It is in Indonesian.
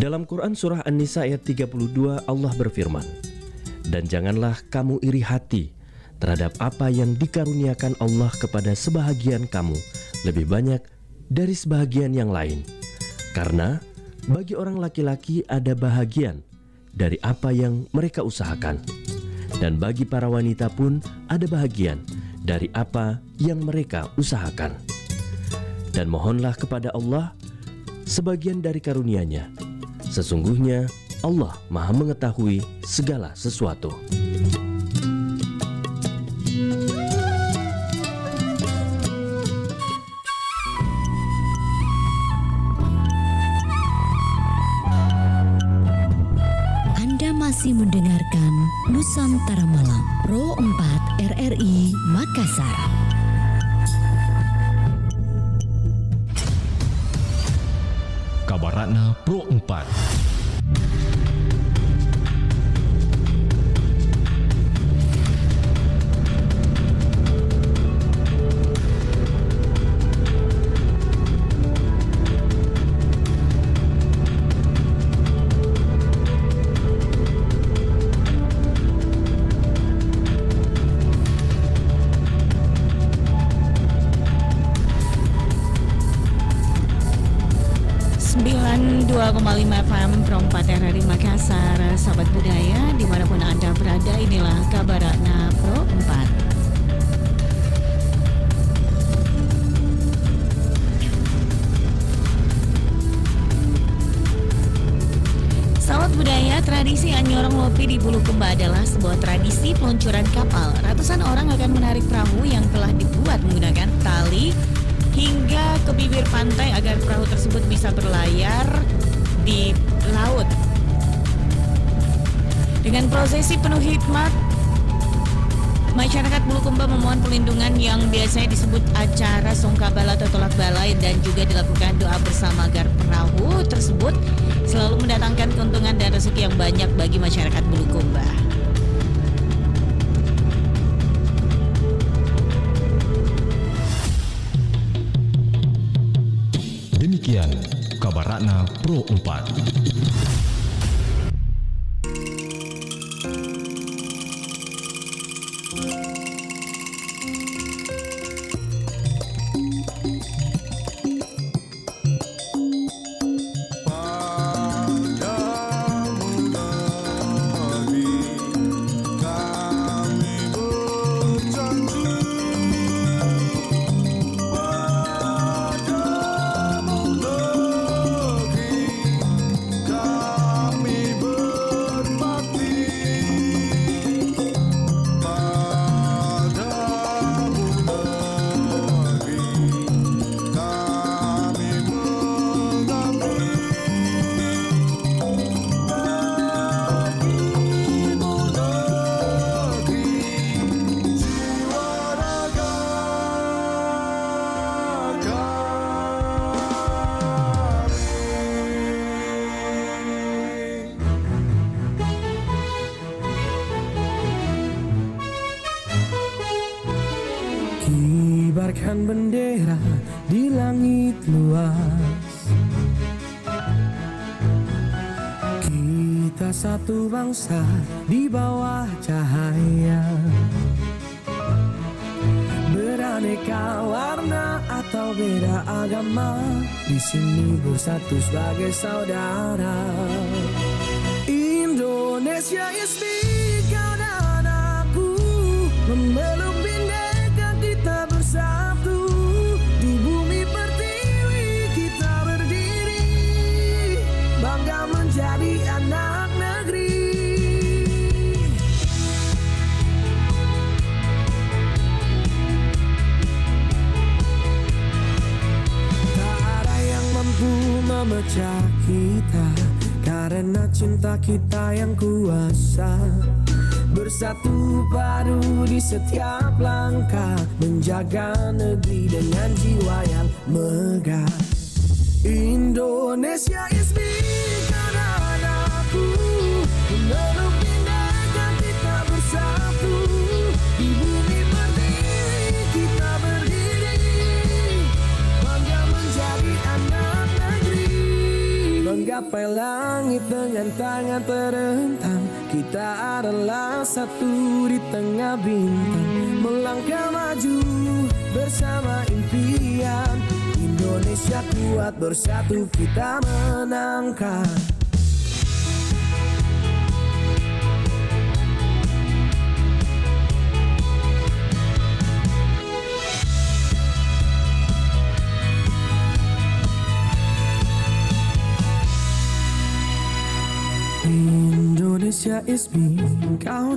Dalam Quran Surah An-Nisa ayat 32 Allah berfirman, "Dan janganlah kamu iri hati terhadap apa yang dikaruniakan Allah kepada sebahagian kamu lebih banyak dari sebahagian yang lain. Karena bagi orang laki-laki ada bahagian dari apa yang mereka usahakan, dan bagi para wanita pun ada bahagian dari apa yang mereka usahakan. Dan mohonlah kepada Allah sebagian dari karunia-Nya. Sesungguhnya Allah Maha mengetahui segala sesuatu." Anda masih mendengarkan Nusantara Malam Pro 4 RRI Makassar. Kabaratna Pro 4. FM Pro 4 RRI Makassar. Sahabat budaya dimanapun Anda berada, inilah Kabaratna Pro 4. Sahabat budaya, tradisi Anyorong Lopi di Bulukumba adalah sebuah tradisi peluncuran kapal. Ratusan orang akan menarik perahu yang telah dibuat menggunakan tali hingga ke bibir pantai agar perahu tersebut bisa berlayar di laut. Dengan prosesi penuh hikmat, masyarakat Bulukumba memohon perlindungan yang biasanya disebut acara songkabala atau tolak balai, dan juga dilakukan doa bersama agar perahu tersebut selalu mendatangkan keuntungan dan rezeki yang banyak bagi masyarakat Bulukumba. Demikian Kabaratna Pro 4. Kibarkan bendera di langit luas, kita satu bangsa di bawah cahaya. Beraneka warna atau beda agama, di sini bersatu sebagai saudara. Indonesia is big, kau dan aku memeluk bindeka, kita bersatu. Di bumi pertiwi kita berdiri, bangga menjadi anak negeri. Tak ada yang mampu memecah kita, karena cinta kita yang kuasa. Bersatu padu di setiap langkah, menjaga negeri dengan jiwa yang megah. Indonesia is big, karena aku memeluk bindeka, kita bersatu. Di bumi pertiwi kita berdiri, bangga menjadi anak negeri. Bangga Sampai langit dengan tangan terentang, kita adalah satu di tengah bintang. Melangkah maju bersama impian, Indonesia kuat bersatu kita menangkan. Indonesia is me, kau